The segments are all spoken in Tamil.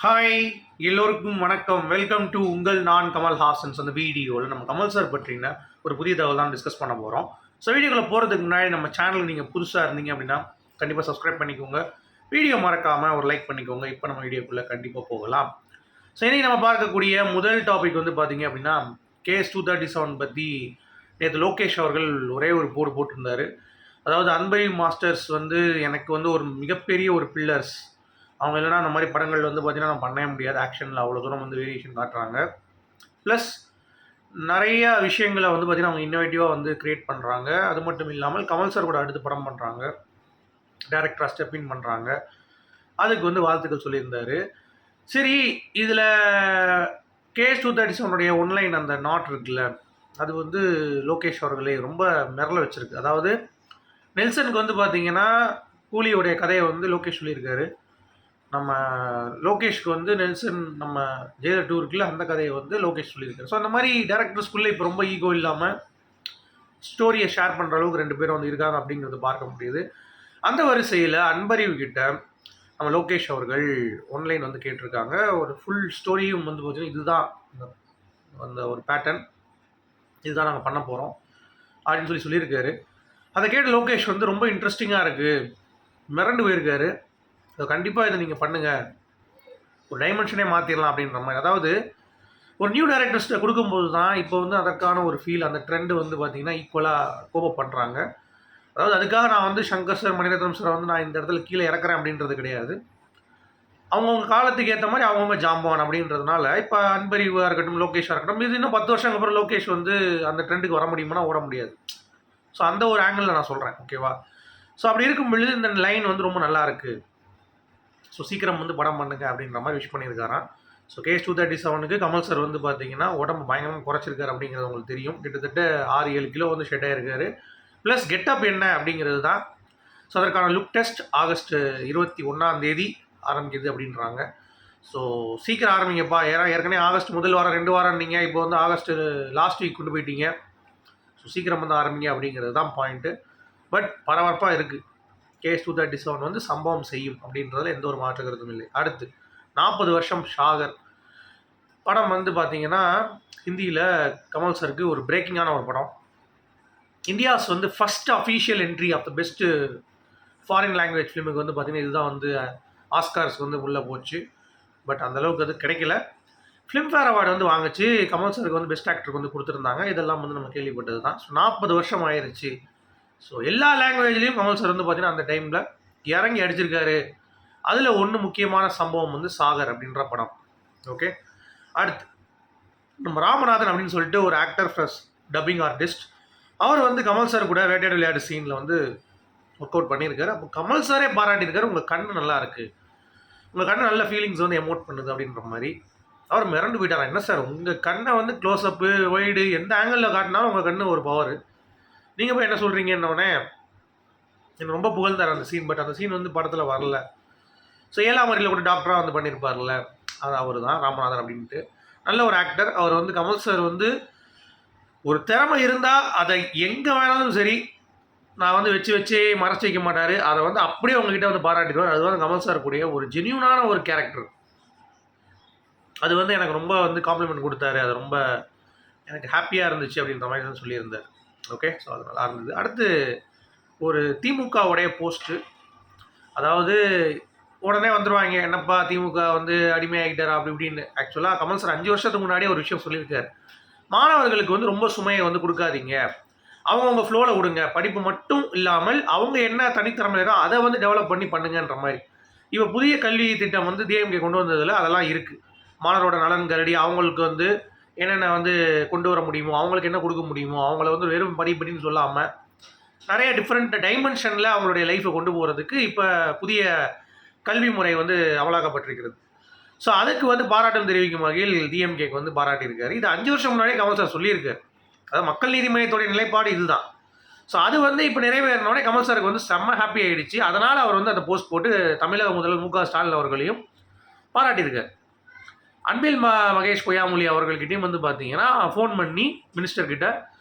ஹாய், எல்லோருக்கும் வணக்கம். வெல்கம் டு உங்கள் நான் கமல் ஹாசன்ஸ். அந்த வீடியோவில் நம்ம கமல் சார் பற்றின ஒரு புதிய தகவல் தான் டிஸ்கஸ் பண்ண போகிறோம். ஸோ வீடியோக்குள்ள போகிறதுக்கு முன்னாடி நம்ம சேனலுக்கு நீங்கள் புதுசாக இருந்தீங்க அப்படின்னா கண்டிப்பாக சப்ஸ்கிரைப் பண்ணிக்கோங்க. வீடியோ மறக்காமல் ஒரு லைக் பண்ணிக்கோங்க. இப்போ நம்ம வீடியோக்குள்ளே கண்டிப்பாக போகலாம். ஸோ இன்றைக்கி நம்ம பார்க்கக்கூடிய முதல் டாபிக் வந்து பார்த்தீங்க அப்படின்னா KS237 பற்றி நேற்று லோகேஷ் அவர்கள் ஒரே ஒரு போர்டு போட்டிருந்தார். அதாவது அன்பை மாஸ்டர்ஸ் வந்து எனக்கு வந்து ஒரு மிகப்பெரிய ஒரு பில்லர்ஸ். அவங்க இல்லைனா அந்த மாதிரி படங்கள் வந்து பார்த்தீங்கன்னா நான் பண்ணவே முடியாது. ஆக்ஷனில் அவ்வளோ தூரம் வந்து வேரியேஷன் காட்டுறாங்க. ப்ளஸ் நிறைய விஷயங்களை வந்து பார்த்தீங்கன்னா அவங்க இன்னோவேட்டிவாக வந்து க்ரியேட் பண்ணுறாங்க. அது மட்டும் இல்லாமல் கமல் சார் கூட அடுத்து படம் பண்ணுறாங்க, டேரக்டராக ஸ்டெப்பின் பண்ணுறாங்க. அதுக்கு வந்து வாழ்த்துக்கள் சொல்லியிருந்தார். சரி, இதில் KS237 ஒன்லைன் அந்த நாட் இருக்குல்ல, அது வந்து லோகேஷ் அவர்களே ரொம்ப மிரள வச்சுருக்கு. அதாவது நெல்சனுக்கு வந்து பார்த்தீங்கன்னா கூலியோடைய கதையை வந்து லோகேஷ் சொல்லியிருக்காரு. நம்ம லோகேஷ்க்கு வந்து நெல்சன் நம்ம ஜெயலர் 2 இருக்குல்ல, அந்த கதையை வந்து லோகேஷ் சொல்லியிருக்காரு. ஸோ அந்த மாதிரி டேரக்டர்ஸ்குள்ளே இப்போ ரொம்ப ஈகோ இல்லாமல் ஸ்டோரியை ஷேர் பண்ணுற அளவுக்கு 2 பேரும் வந்து இருக்காங்க அப்படிங்கிறது பார்க்க முடியுது. அந்த வரிசையில் அன்பறிவு கிட்ட நம்ம லோகேஷ் அவர்கள் ஒன்லைன் வந்து கேட்டிருக்காங்க. ஒரு ஃபுல் ஸ்டோரியும் வந்து பார்த்தீங்கன்னா இதுதான் அந்த ஒரு பேட்டர்ன், இதுதான் நாங்கள் பண்ண போகிறோம் அப்படின்னு சொல்லியிருக்காரு. அதை கேட்டு லோகேஷ் வந்து ரொம்ப இன்ட்ரெஸ்டிங்காக இருக்குது, மிரண்டு போயிருக்காரு. கண்டிப்பாக இதை நீங்கள் பண்ணுங்கள், ஒரு டைமென்ஷனே மாற்றிடலாம் அப்படின்ற மாதிரி. அதாவது ஒரு நியூ டைரக்டர்ஸ்ட்டை கொடுக்கும்போது தான் இப்போ வந்து அதற்கான ஒரு ஃபீல், அந்த ட்ரெண்டு வந்து பார்த்திங்கன்னா ஈக்குவலாக கோபப் பண்ணுறாங்க. அதாவது அதுக்காக நான் வந்து சங்கர் சார், மணிரத்னம் சார் வந்து நான் இந்த இடத்துல கீழே இறக்குறேன் அப்படின்றது கிடையாது. அவங்கவுங்க காலத்துக்கு ஏற்ற மாதிரி அவங்கவுங்க ஜாம்பவான் அப்படின்றதுனால இப்போ அன்பறிவாக இருக்கட்டும், லோகேஷாக இருக்கட்டும், இது இன்னும் 10 வருஷம் அப்புறம் லோகேஷ் வந்து அந்த ட்ரெண்டுக்கு வர முடியுமானா ஓட முடியாது. ஸோ அந்த ஒரு ஆங்கிளில் நான் சொல்கிறேன், ஓகேவா? ஸோ அப்படி இருக்கும் பொழுது இந்த லைன் வந்து ரொம்ப நல்லா இருக்குது, ஸோ சீக்கிரம் வந்து படம் பண்ணுங்க அப்படின்ற மாதிரி விஷ் பண்ணியிருக்காராம். ஸோ KS237க்கு கமல் சார் வந்து பார்த்தீங்கன்னா உடம்பு பயங்கரமாக குறைச்சிருக்காரு அப்படிங்கிறது உங்களுக்கு தெரியும். கிட்டத்தட்ட 6-7 கிலோ வந்து ஷெட் ஆகிருக்காரு. ப்ளஸ் கெட்டப் என்ன அப்படிங்கிறது தான். ஸோ அதற்கான லுக் டெஸ்ட் ஆகஸ்ட் 21 ஆரம்பிக்குது அப்படின்றாங்க. ஸோ சீக்கிரம் ஆரம்பிங்கப்பா. ஏன்னா ஏற்கனவே ஆகஸ்ட் முதல் வாரம் 2 வாரம் நீங்கள் இப்போ வந்து ஆகஸ்ட் லாஸ்ட் வீக் கொண்டு போயிட்டீங்க. ஸோ சீக்கிரம் வந்து ஆரம்பிங்க அப்படிங்கிறது தான் பாயிண்ட்டு. பட் பரபரப்பாக இருக்குது. KS237 வந்து சம்பவம் செய்யும் அப்படின்றதுல எந்த ஒரு மாற்று கருத்தும் இல்லை. அடுத்து 40 வருஷம் ஷாகர் படம் வந்து பார்த்தீங்கன்னா ஹிந்தியில் கமல் சருக்கு ஒரு பிரேக்கிங்கான ஒரு படம். இந்தியாஸ் வந்து first official entry of the best foreign language ஃபிலிமுக்கு வந்து பார்த்திங்கன்னா இதுதான் வந்து ஆஸ்கார்ஸ்க்கு வந்து உள்ளே போச்சு. பட் அந்தளவுக்கு அது கிடைக்கல. ஃபிலிம்ஃபேர் அவார்டு வந்து வாங்கிச்சு. கமல் சருக்கு வந்து பெஸ்ட் ஆக்டருக்கு வந்து கொடுத்துருந்தாங்க. இதெல்லாம் வந்து நம்ம கேள்விப்பட்டது தான். ஸோ 40 வருஷம் ஆயிடுச்சு. ஸோ எல்லா லாங்குவேஜ்லேயும் கமல் சார் வந்து பார்த்தீங்கன்னா அந்த டைமில் இறங்கி அடிச்சிருக்காரு. அதில் ஒன்று முக்கியமான சம்பவம் வந்து சாகர் அப்படின்ற படம். ஓகே, அடுத்து நம்ம ராமநாதன் அப்படின்னு சொல்லிட்டு ஒரு ஆக்டர் ப்ளஸ் டப்பிங் ஆர்டிஸ்ட், அவர் வந்து கமல் சார் கூட வேட்டையாடு விளையாடு சீனில் வந்து ஒர்க் அவுட் பண்ணியிருக்காரு. அப்போ கமல் சாரே பாராட்டியிருக்காரு, உங்கள் கண்ணு நல்லா இருக்குது, உங்கள் கண்ணு நல்ல ஃபீலிங்ஸ் வந்து எமோட் பண்ணுது அப்படின்ற மாதிரி. அவர் மிரண்டு போயிட்டாரா, என்ன சார் உங்கள் கண்ணை வந்து க்ளோஸ்அப்பு ஒய்டு எந்த ஆங்கிளில் காட்டினாலும் உங்கள் கண்ணு ஒரு பவர், நீங்கள் போய் என்ன சொல்கிறீங்கன்னொடனே எனக்கு ரொம்ப புகழ்ந்தார் அந்த சீன். பட் அந்த சீன் வந்து படத்தில் வரல. ஸோ 7ஆம் அறிவில் கூட டாக்டராக வந்து பண்ணியிருப்பார்ல, அது அவர் தான் ராமநாதன் அப்படின்ட்டு. நல்ல ஒரு ஆக்டர். அவர் வந்து கமல் சார் வந்து ஒரு திறமை இருந்தால் அதை எங்கே வேணாலும் சரி நான் வந்து வச்சு மறைச்சி வைக்க மாட்டார். அதை வந்து அப்படியே உங்ககிட்ட வந்து பாராட்டிடுவார். அது வந்து கமல் சார் கூடிய ஒரு ஜென்யூனான ஒரு கேரக்டர். அது வந்து எனக்கு ரொம்ப வந்து காம்ப்ளிமெண்ட் கொடுத்தாரு. அது ரொம்ப எனக்கு ஹாப்பியாக இருந்துச்சு அப்படின்ற மாதிரி தான் சொல்லியிருந்தார். ஓகே, ஸோ அது நல்லா இருந்தது. அடுத்து ஒரு திமுகவுடைய போஸ்ட்டு, அதாவது உடனே வந்துடுவாங்க, என்னப்பா திமுக வந்து அடிமையாகிட்டார் அப்படி இப்படின்னு. ஆக்சுவலாக கமல் சார் 5 வருஷத்துக்கு முன்னாடியே ஒரு விஷயம் சொல்லியிருக்காரு. மாணவர்களுக்கு வந்து ரொம்ப சுமையை வந்து கொடுக்காதீங்க, அவங்கவுங்க ஃப்ளோவில் விடுங்க, படிப்பு மட்டும் இல்லாமல் அவங்க என்ன தனித்திறமை இருக்கோ அதை வந்து டெவலப் பண்ணி பண்ணுங்கன்ற மாதிரி. இப்போ புதிய கல்வி திட்டம் வந்து டிஎம்கே கொண்டு வந்ததில் அதெல்லாம் இருக்குது. மாணவரோட நலன் கருடி அவங்களுக்கு வந்து என்னென்ன வந்து கொண்டு வர முடியுமோ, அவங்களுக்கு என்ன கொடுக்க முடியுமோ, அவங்கள வந்து வெறும் படிப்படின்னு சொல்லாமல் நிறைய டிஃப்ரெண்ட் டைமென்ஷனில் அவங்களுடைய லைஃப்பை கொண்டு போகிறதுக்கு இப்போ புதிய கல்வி முறை வந்து அமலாக்கப்பட்டிருக்கிறது. ஸோ அதுக்கு வந்து பாராட்டம் தெரிவிக்கும் வகையில் டிஎம்கேக்கு வந்து பாராட்டியிருக்காரு. இது 5 வருஷம் முன்னாடியே கமல் சார் சொல்லியிருக்காரு. அதாவது மக்கள் நீதி மையத்துடைய நிலைப்பாடு இதுதான். ஸோ அது வந்து இப்போ நிறைவேறினோடனே கமல் சாருக்கு வந்து செம்ம ஹாப்பி ஆகிடுச்சு. அதனால் அவர் வந்து அந்த போஸ்ட் போட்டு தமிழக முதல்வர் மு க ஸ்டாலின் அவர்களையும் பாராட்டியிருக்கார். அன்பில் மகேஷ் பொய்யாமொழி அவர்கள்கிட்டையும் வந்து பார்த்தீங்கன்னா ஃபோன் பண்ணி மினிஸ்டர்கிட்ட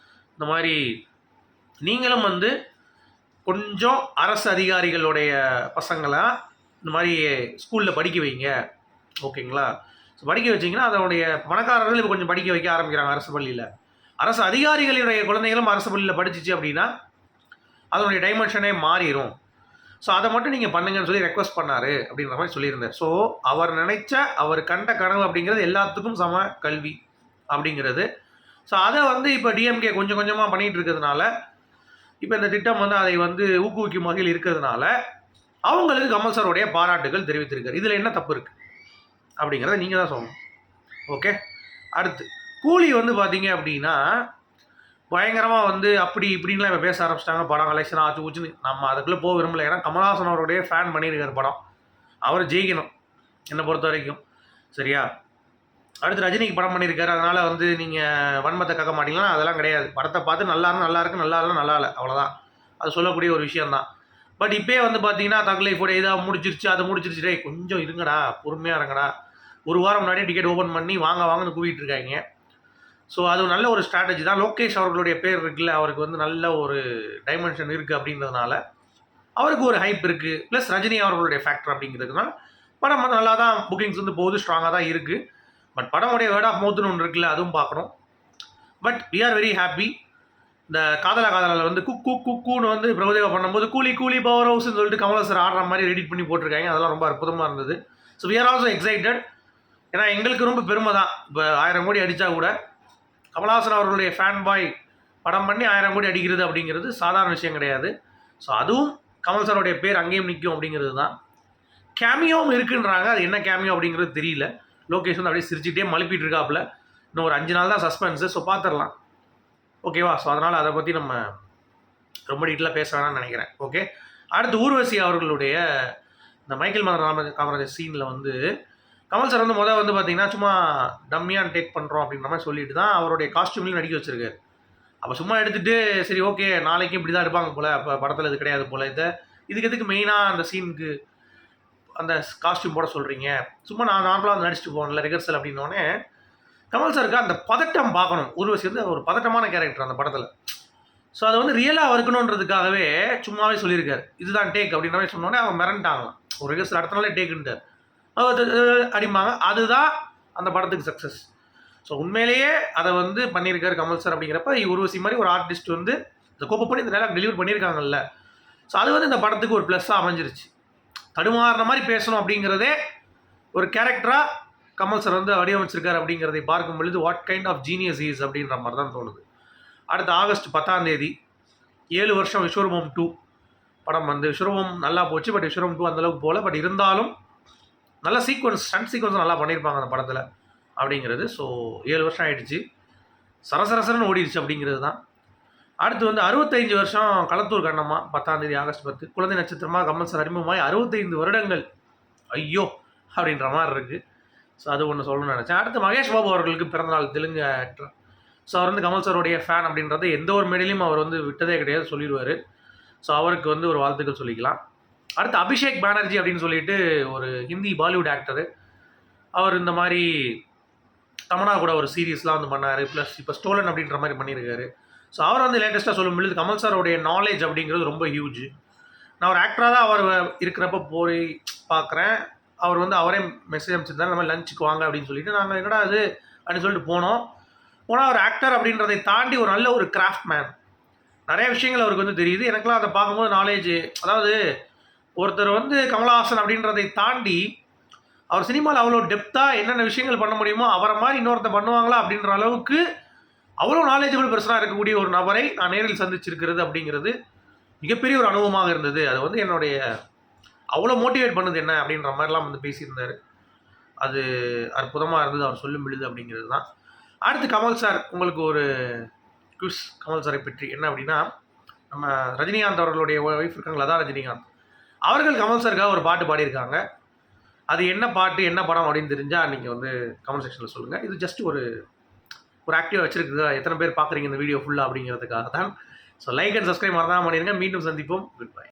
இந்த மாதிரி நீங்களும் வந்து கொஞ்சம் அரசு அதிகாரிகளுடைய பசங்களை இந்த மாதிரி ஸ்கூலில் படிக்க வைங்க, ஓகேங்களா? ஸோ படிக்க வச்சிங்கன்னா அதனுடைய பணக்காரர்கள் இப்போ கொஞ்சம் படிக்க வைக்க ஆரம்பிக்கிறாங்க அரசு பள்ளியில். அரசு அதிகாரிகளுடைய குழந்தைகளும் அரசு பள்ளியில் படிச்சிச்சு அப்படின்னா அதனுடைய டைமென்ஷனே மாறிடும். ஸோ அதை மட்டும் நீங்கள் பண்ணுங்கன்னு சொல்லி ரெக்வஸ்ட் பண்ணார் அப்படின்ற மாதிரி சொல்லியிருந்தார். ஸோ அவர் நினைச்ச அவர் கண்ட கனவு அப்படிங்கிறது எல்லாத்துக்கும் சம கல்வி அப்படிங்கிறது. ஸோ அதை வந்து இப்போ டிஎம்கே கொஞ்சம் கொஞ்சமாக பண்ணிகிட்டு இருக்கிறதுனால இப்போ இந்த திட்டம் வந்து அதை வந்து ஊக்குவிக்கும் வகையில் இருக்கிறதுனால அவங்களுக்கு கமல் சாரோடைய பாராட்டுகள் தெரிவித்திருக்காரு. இதில் என்ன தப்பு இருக்குது அப்படிங்கிறத நீங்கள் தான் சொல்லணும். ஓகே, அடுத்து கூலி வந்து பார்த்தீங்க அப்படின்னா பயங்கரமாக வந்து அப்படி இப்படின்லாம் இப்போ பேச ஆரம்பிச்சிட்டாங்க. படம் கலெக்ஷன் ஆச்சு ஊச்சுன்னு நம்ம அதுக்குள்ளே போக விரும்பல. ஏன்னா கமல்ஹாசன் அவருடைய ஃபேன் பண்ணியிருக்காரு படம். அவர் ஜெயிக்கணும் என்னை பொறுத்த வரைக்கும். சரியா? அடுத்து ரஜினிக்கு படம் பண்ணியிருக்காரு, அதனால் வந்து நீங்கள் வன்மத்தை கக்க மாட்டீங்கன்னா அதெல்லாம் கிடையாது. படத்தை பார்த்து நல்லா இருக்கு நல்லா இருக்கு, நல்லா இல்லை நல்லா இல்லை, அவ்வளோதான். அது சொல்லக்கூடிய ஒரு விஷயந்தான். பட் இப்போயே வந்து பார்த்தீங்கன்னா தக்லைஃபோட இதாக முடிச்சிருச்சு, அதை முடிச்சிருச்சு. டே கொஞ்சம் இருங்கடா, பொறுமையாக இருங்கடா. ஒரு வாரம் முன்னாடியே டிக்கெட் ஓப்பன் பண்ணி வாங்க வாங்கன்னு கூவிட்டு இருக்காங்க. ஸோ அது நல்ல ஒரு ஸ்ட்ராட்டஜி தான். லோகேஷ் அவர்களுடைய பேர் இருக்குல்ல, அவருக்கு வந்து நல்ல ஒரு டைமென்ஷன் இருக்குது அப்படின்றதுனால அவருக்கு ஒரு ஹைப் இருக்குது. ப்ளஸ் ரஜினி அவர்களுடைய ஃபேக்டர் அப்படிங்கிறதுனால படம் வந்து நல்லா தான் புக்கிங்ஸ் வந்து போகுது, ஸ்ட்ராங்காக தான் இருக்குது. பட் படமுடைய வேர்ட் ஆஃப் மவுத்துன்னு ஒன்று இருக்குல்ல, அதுவும் பார்க்கணும். But we are very happy. இந்த காதலா காதலால் வந்து குக் குக் குக்குன்னு வந்து பிரபுதேவா பண்ணும்போது கூலி கூலி பவர் ஹவுஸ்ன்னு சொல்லிட்டு கமல்ஹாசன் ஆடுற மாதிரி எடிட் பண்ணி போட்டிருக்காங்க. அதெல்லாம் ரொம்ப அற்புதமாக இருந்தது. So we are also excited. ஏன்னா எங்களுக்கு ரொம்ப பெருமை தான். இப்போ 1000 கோடி அடித்தா கூட கமல்ஹாசன் அவர்களுடைய ஃபேன் பாய் படம் பண்ணி 1000 கோடி அடிக்கிறது அப்படிங்கிறது சாதாரண விஷயம் கிடையாது. ஸோ அதுவும் கமல் சாரோடைய பேர் அங்கேயும் நிற்கும் அப்படிங்கிறது தான். கேமியோவும் இருக்குன்றாங்க. அது என்ன கேமியோ அப்படிங்கிறது தெரியல. லோகேஷ் வந்து அப்படியே சிரிச்சுட்டே மழுப்பிட்டு இருக்காப்புல. இன்னும் ஒரு 5 நாள் தான் சஸ்பென்ஸு. ஸோ பார்த்துடலாம். ஓகேவா? ஸோ அதனால் அதை பற்றி நம்ம ரொம்ப டீட்டெயிலாக பேச வேணாம்னு நினைக்கிறேன். ஓகே, அடுத்து ஊர்வசி அவர்களுடைய இந்த மைக்கேல் மதன் காமராஜர் சீனில் வந்து கமல் சார் வந்து வந்து பார்த்தீங்கன்னா சும்மா டம்மியாக டேக் பண்ணுறோம் அப்படின்ற மாதிரி சொல்லிட்டு தான் அவருடைய காஸ்டியூம்லையும் நடிக்க வச்சுருக்காரு. அப்போ சும்மா எடுத்துகிட்டு சரி ஓகே நாளைக்கு இப்படி தான் எடுப்பாங்க போல், அப்போ படத்தில் இது கிடையாது போல், இதுக்கு எதுக்கு மெயினாக அந்த சீனுக்கு அந்த காஸ்டியூம் போட சொல்கிறீங்க, சும்மா நான் நார்மலாக வந்து நடிச்சுட்டு போகணும்ல ரிஹர்சல் அப்படின்னோடனே கமல் சாருக்கு அந்த பதட்டம் பார்க்கணும். ஊர்வசி வந்து ஒரு பதட்டமான கேரக்டர் அந்த படத்தில். ஸோ அதை வந்து ரியலாக இருக்கணுன்றதுக்காகவே சும்மாவே சொல்லியிருக்காரு இதுதான் டேக் அப்படின்ற மாதிரி சொன்னோடனே அவங்க மிரண்டாங்களாம். ஒரு ரிஹர்சல் அடுத்த நாளே டேக்குன்ட்டார் அடிப்பாங்க. அதுதான் அந்த படத்துக்கு சக்ஸஸ். ஸோ உண்மையிலேயே அதை வந்து பண்ணியிருக்காரு கமல் சார். அப்படிங்கிறப்ப ஊர்வசி மாதிரி ஒரு ஆர்டிஸ்ட் வந்து இந்த கோப்பை பண்ணி இந்த டைலாக் டெலிவர் பண்ணியிருக்காங்கல்ல. ஸோ அது வந்து இந்த படத்துக்கு ஒரு ப்ளஸ்ஸாக அமைஞ்சிருச்சு. தடுமாறுற மாதிரி பேசணும் அப்படிங்கிறதே ஒரு கேரக்டராக கமல் சார் வந்து வடிவமைச்சிருக்காரு அப்படிங்கிறதை பார்க்கும் பொழுது what kind of genius is அப்படின்ற மாதிரி தான் தோணுது. அடுத்த ஆகஸ்ட் 10ஆம் தேதி 7 வருஷம் விஸ்வரூபம் 2 படம் வந்து விஸ்வரூபம் நல்லா போச்சு. பட் விஸ்வரூபம் 2 அந்தளவுக்கு போகல. பட் இருந்தாலும் நல்ல சீக்வன்ஸ் ஸ்டண்ட் சீக்வன்ஸ் நல்லா பண்ணியிருப்பாங்க அந்த படத்தில் அப்படிங்கிறது. ஸோ 7 வருஷம் ஆகிடுச்சு, சரசரசரன்னு ஓடிடுச்சு அப்படிங்கிறது தான். அடுத்து வந்து 65 வருஷம் களத்தூர் கண்ணம்மா 10ஆம் தேதி ஆகஸ்ட் 10 குழந்தை நட்சத்திரமாக கமல் சார் அறிமுகமாகி 65 வருடங்கள் ஐயோ அப்படின்ற மாதிரி இருக்குது. ஸோ அது ஒன்று சொல்லணும்னு நினச்சேன். அடுத்து மகேஷ் பாபு அவர்களுக்கு பிறந்தநாள், தெலுங்கு ஆக்டர். ஸோ அவர் வந்து கமல் சாருடைய ஃபேன் அப்படின்றது எந்த ஒரு மேடையிலையும் அவர் வந்து விட்டதே கிடையாது, சொல்லிடுவார். ஸோ அவருக்கு வந்து ஒரு வாழ்த்துக்கள் சொல்லிக்கலாம். அடுத்து அபிஷேக் பானர்ஜி அப்படின்னு சொல்லிட்டு ஒரு ஹிந்தி பாலிவுட் ஆக்டரு. அவர் இந்த மாதிரி தமனா கூட ஒரு சீரீஸ்லாம் வந்து பண்ணார். ப்ளஸ் இப்போ ஸ்டோலன் அப்படின்ற மாதிரி பண்ணியிருக்காரு. ஸோ அவர் வந்து லேட்டஸ்ட்டாக சொல்லும்பொழுது கமல் சாரோடைய நாலேஜ் அப்படிங்கிறது ரொம்ப ஹியூஜ். நான் ஒரு ஆக்டராக தான் அவர் இருக்கிறப்ப போய் பார்க்குறேன். அவர் வந்து அவரே மெசேஜ் அனுப்பிச்சிருந்தாரு, நம்ம லஞ்சுக்கு வாங்க அப்படின்னு சொல்லிட்டு நாங்கள் என்னடா அது அப்படின்னு சொல்லிட்டு போனோம். ஒரு ஆக்டர் அப்படின்றதை தாண்டி ஒரு நல்ல ஒரு கிராஃப்ட் மேன். நிறைய விஷயங்கள் அவருக்கு வந்து தெரியுது. எனக்குலாம் அதை பார்க்கும்போது நாலேஜ், அதாவது ஒருத்தர் வந்து கமல்ஹாசன் அப்படின்றதை தாண்டி அவர் சினிமாவில் அவ்வளோ டெப்த்தாக என்னென்ன விஷயங்கள் பண்ண முடியுமோ அவரை மாதிரி இன்னொருத்த பண்ணுவாங்களா அப்படின்ற அளவுக்கு அவ்வளோ நாலேஜபிள் பர்சனாக இருக்கக்கூடிய ஒரு நபரை நான் நேரில் சந்திச்சிருக்கிறது அப்படிங்கிறது மிகப்பெரிய ஒரு அனுபவமாக இருந்தது. அது வந்து என்னுடைய அவ்வளோ மோட்டிவேட் பண்ணுது என்ன அப்படின்ற மாதிரிலாம் வந்து பேசியிருந்தார். அது அற்புதமாக இருந்தது அவர் சொல்லும் பொழுது அப்படிங்கிறது தான். அடுத்து கமல் சார், உங்களுக்கு ஒரு குவிஸ் கமல் சாரை பற்றி என்ன அப்படின்னா, நம்ம ரஜினிகாந்த் அவர்களுடைய ஒய்ஃப் இருக்காங்களா, அதான் ரஜினிகாந்த் அவர்கள் கமல் சாருக்காக ஒரு பாட்டு பாடியிருக்காங்க. அது என்ன பாட்டு என்ன படம் அப்படின்னு தெரிஞ்சால் நீங்கள் வந்து கமெண்ட் செக்ஷனில் சொல்லுங்கள். இது ஜஸ்ட் ஒரு ஆக்டிவாக வச்சுருக்குது, எத்தனை பேர் பார்க்குறீங்க இந்த வீடியோ ஃபுல்லாக அப்படிங்கிறதுக்காக தான். ஸோ லைக் அண்ட் சப்ஸ்கிரைப் மறந்தாமல் பண்ணிடுங்க. மீண்டும் சந்திப்போம். Good bye.